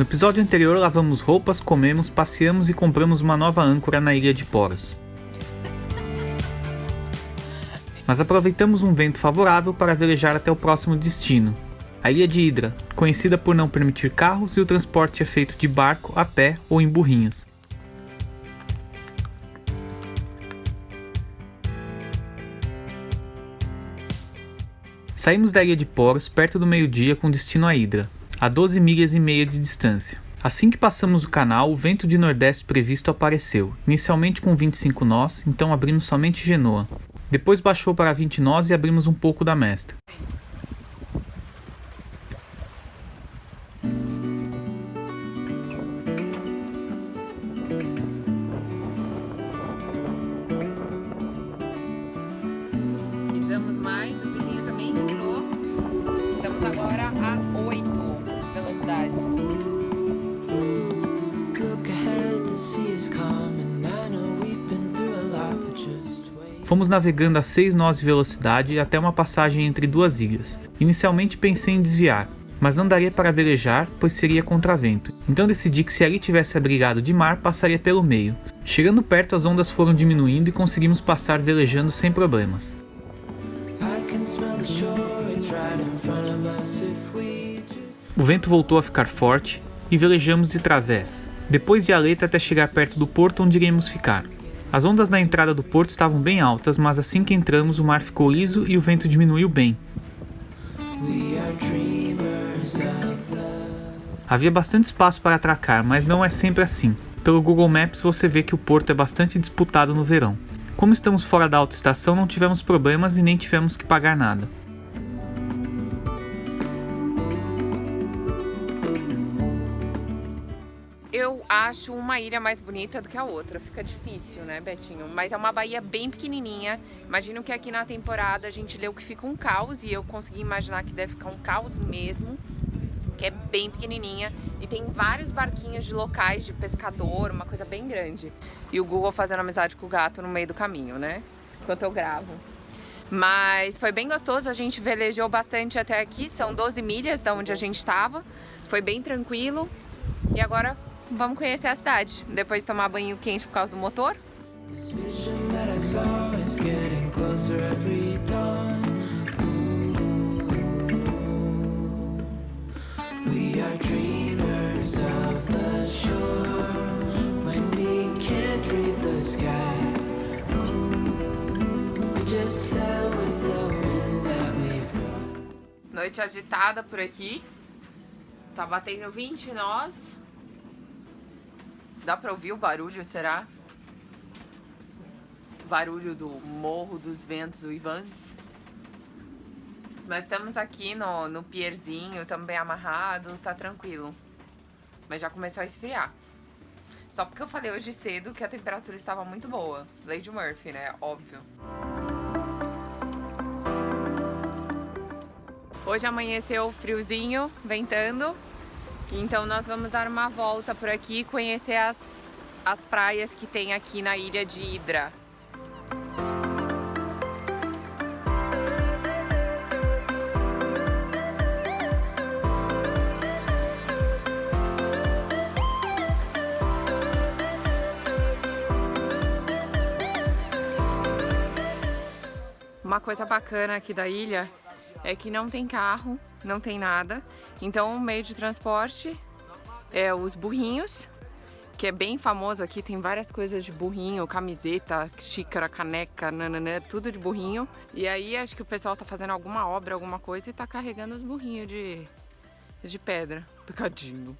No episódio anterior lavamos roupas, comemos, passeamos e compramos uma nova âncora na ilha de Poros. Mas aproveitamos um vento favorável para velejar até o próximo destino, a ilha de Hydra, conhecida por não permitir carros e o transporte é feito de barco, a pé ou em burrinhos. Saímos da ilha de Poros perto do meio-dia com destino a Hydra, a 12 milhas e meia de distância. Assim que passamos o canal, o vento de nordeste previsto apareceu, inicialmente com 25 nós, então abrimos somente Genoa. Depois baixou para 20 nós e abrimos um pouco da Mestra. Pisamos mais, o vizinho também risou. Estamos agora a 8 velocidade. Fomos navegando a 6 nós de velocidade até uma passagem entre duas ilhas. Inicialmente pensei em desviar, mas não daria para velejar, pois seria contravento. Então decidi que se ali tivesse abrigado de mar, passaria pelo meio. Chegando perto, as ondas foram diminuindo e conseguimos passar velejando sem problemas. O vento voltou a ficar forte e velejamos de través, depois de aleta até chegar perto do porto onde iríamos ficar. As ondas na entrada do porto estavam bem altas, mas assim que entramos o mar ficou liso e o vento diminuiu bem. Havia bastante espaço para atracar, mas não é sempre assim. Pelo Google Maps você vê que o porto é bastante disputado no verão. Como estamos fora da alta estação, não tivemos problemas e nem tivemos que pagar nada. Eu acho uma ilha mais bonita do que a outra, fica difícil, né, Betinho? Mas é uma baía bem pequenininha. Imagino que aqui na temporada a gente leu que fica um caos e eu consegui imaginar que deve ficar um caos mesmo, que é bem pequenininha e tem vários barquinhos de locais de pescador, uma coisa bem grande. E o Google fazendo amizade com o gato no meio do caminho, né? Enquanto eu gravo. Mas foi bem gostoso, a gente velejou bastante até aqui, são 12 milhas da onde a gente estava. Foi bem tranquilo e agora vamos conhecer a cidade, depois de tomar banho quente por causa do motor. Noite agitada por aqui, tá batendo 20 nós. Dá pra ouvir o barulho, será? Barulho do Morro dos Ventos Uivantes. Mas estamos aqui no pierzinho, estamos bem amarrado, tá tranquilo. Mas já começou a esfriar. Só porque eu falei hoje cedo que a temperatura estava muito boa. Lady Murphy, né? Óbvio. Hoje amanheceu friozinho, ventando. Então nós vamos dar uma volta por aqui e conhecer as praias que tem aqui na ilha de Hydra. Uma coisa bacana aqui da ilha é que não tem carro, não tem nada. Então o meio de transporte é os burrinhos, que é bem famoso aqui, tem várias coisas de burrinho, camiseta, xícara, caneca, nananã, tudo de burrinho. E aí acho que o pessoal tá fazendo alguma obra, alguma coisa e tá carregando os burrinhos de pedra. Picadinho.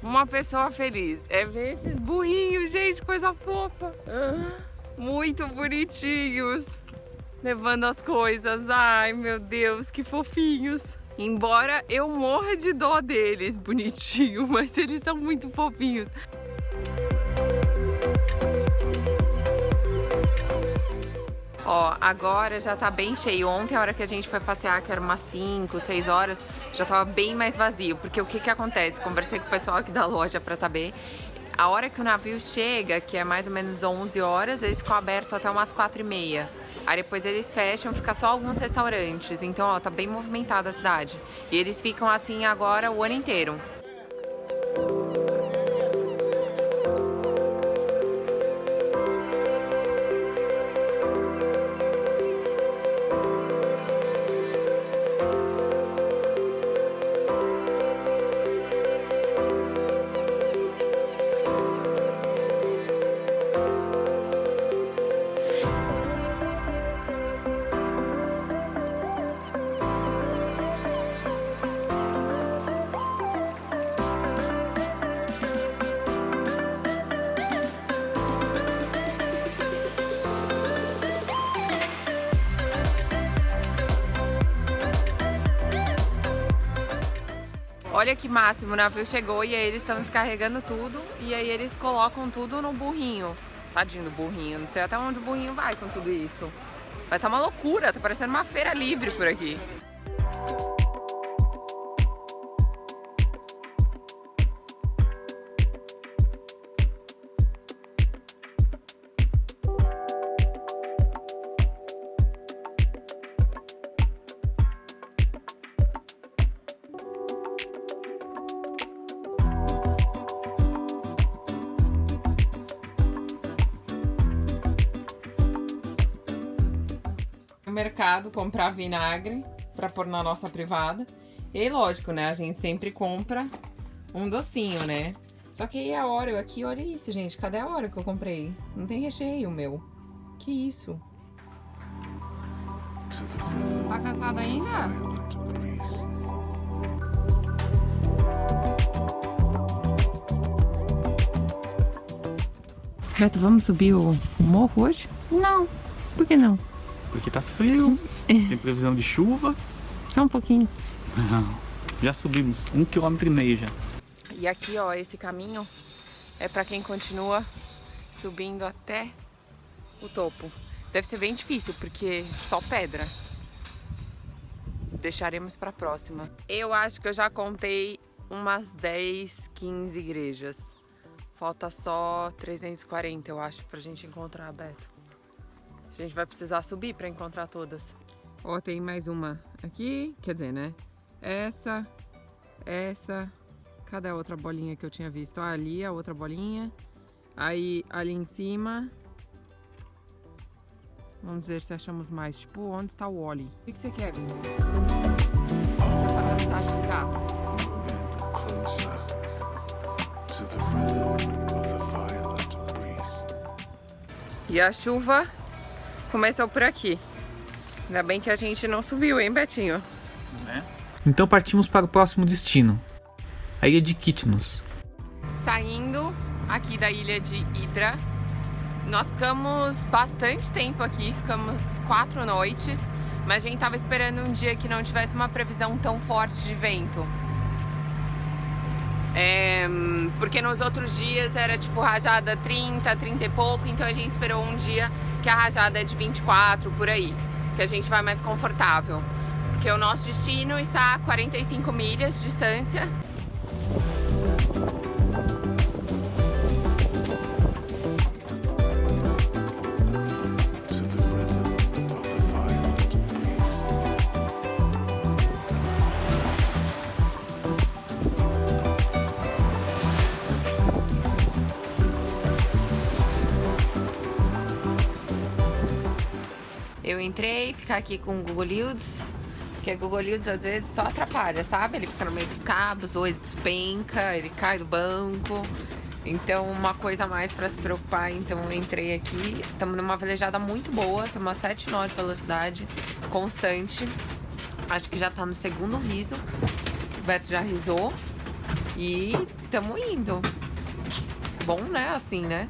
Uma pessoa feliz é ver esses burrinhos, gente, coisa fofa. Muito bonitinhos. Levando as coisas. Ai, meu Deus, que fofinhos. Embora eu morra de dó deles, bonitinho, mas eles são muito fofinhos. Ó, agora já tá bem cheio. Ontem, a hora que a gente foi passear, que era umas 5, 6 horas, já tava bem mais vazio. Porque o que que acontece? Conversei com o pessoal aqui da loja pra saber. A hora que o navio chega, que é mais ou menos 11 horas, eles ficam abertos até umas 4h30. Aí depois eles fecham, fica só alguns restaurantes. Então, ó, tá bem movimentada a cidade. E eles ficam assim agora o ano inteiro. Olha que máximo, o navio chegou e aí eles estão descarregando tudo e aí eles colocam tudo no burrinho. Tadinho do burrinho, não sei até onde o burrinho vai com tudo isso. Vai estar uma loucura, tá parecendo uma feira livre por aqui. No mercado comprar vinagre para pôr na nossa privada. E aí, lógico, né? A gente sempre compra um docinho, né? Só que aí a Oreo aqui, olha isso, gente. Cadê a Oreo que eu comprei? Não tem recheio, meu. Que isso? Tá cansado ainda? Beto, vamos subir o morro hoje? Não. Por que não? Porque tá frio, tem previsão de chuva. Só um pouquinho. Já subimos 1,5 km já. E aqui, ó, esse caminho é pra quem continua subindo até o topo. Deve ser bem difícil, porque só pedra. Deixaremos pra próxima. Eu acho que eu já contei umas 10, 15 igrejas. Falta só 340, eu acho, pra gente encontrar, Beto. A gente vai precisar subir para encontrar todas. Ó, tem mais uma aqui, quer dizer, né? Essa. Cadê a outra bolinha que eu tinha visto? Ah, ali a outra bolinha. Aí, ali em cima. Vamos ver se achamos mais. Tipo, onde está o Oli? O que você quer, Vini? E a chuva começou por aqui. Ainda bem que a gente não subiu, hein, Betinho? Então partimos para o próximo destino, a ilha de Kitnos. Saindo aqui da ilha de Hydra, nós ficamos bastante tempo aqui, ficamos 4 noites, mas a gente tava esperando um dia que não tivesse uma previsão tão forte de vento. Porque nos outros dias era tipo rajada 30, 30 e pouco, então a gente esperou um dia que a rajada é de 24, por aí, que a gente vai mais confortável. Porque o nosso destino está a 45 milhas de distância. Eu entrei, ficar aqui com o Google Leads, porque o Google Leads às vezes só atrapalha, sabe? Ele fica no meio dos cabos, ou ele despenca, ele cai do banco. Então, uma coisa a mais para se preocupar. Então, eu entrei aqui, estamos numa velejada muito boa, estamos a 7 knots de velocidade constante. Acho que já tá no segundo riso, o Beto já risou e estamos indo. Bom, né? Assim, né?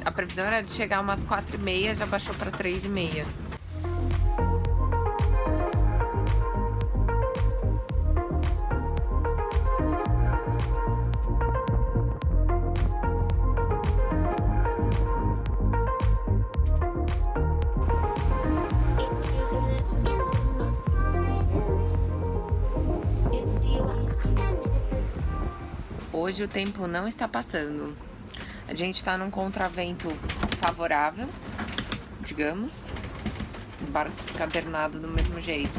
A previsão era de chegar umas 4h30, já baixou para 3h30. hoje o tempo não está passando. A gente está num contravento favorável, digamos. O barco fica adernado do mesmo jeito.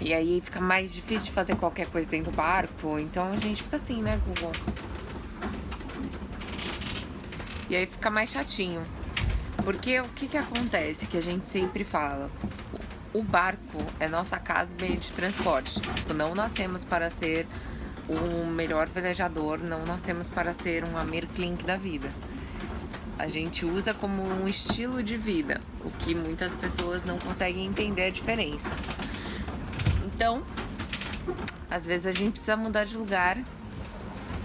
E aí fica mais difícil de fazer qualquer coisa dentro do barco. Então a gente fica assim, né, Google? E aí fica mais chatinho. Porque o que acontece? Que a gente sempre fala. O barco é nossa casa e meio de transporte. Não nascemos para ser o melhor velejador, não nascemos para ser um Amir Klink da vida. A gente usa como um estilo de vida, o que muitas pessoas não conseguem entender a diferença. Então, às vezes a gente precisa mudar de lugar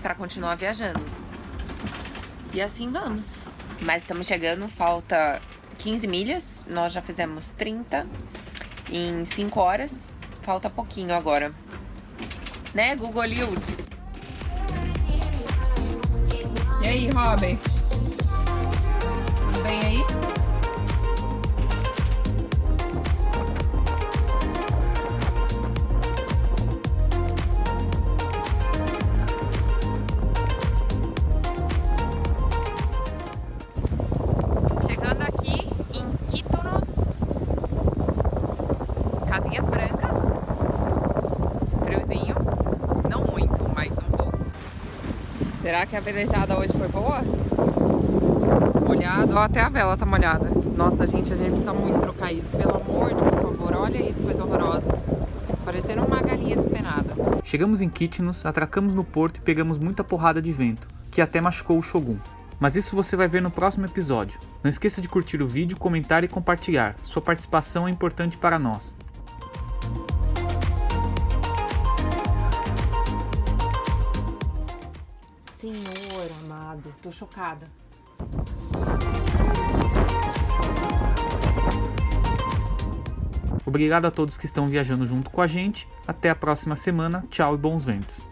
para continuar viajando. E assim vamos. Mas estamos chegando, falta 15 milhas, nós já fizemos 30 em 5 horas, falta pouquinho agora. Né, Google Liuts? E aí, Robert? Tudo bem aí? Chegando aqui em Kítonos, casinhas brancas, friozinho, não muito, mas um pouco. Será que a velejada hoje foi boa? Molhado, ó, até a vela tá molhada. Nossa, gente, a gente precisa muito trocar isso, pelo amor de Deus, por favor, olha isso, coisa horrorosa. Parecendo uma galinha despenada. Chegamos em Kítinos, atracamos no porto e pegamos muita porrada de vento, que até machucou o Shogun. Mas isso você vai ver no próximo episódio. Não esqueça de curtir o vídeo, comentar e compartilhar. Sua participação é importante para nós. Senhor amado, tô chocada. Obrigado a todos que estão viajando junto com a gente. Até a próxima semana. Tchau e bons ventos.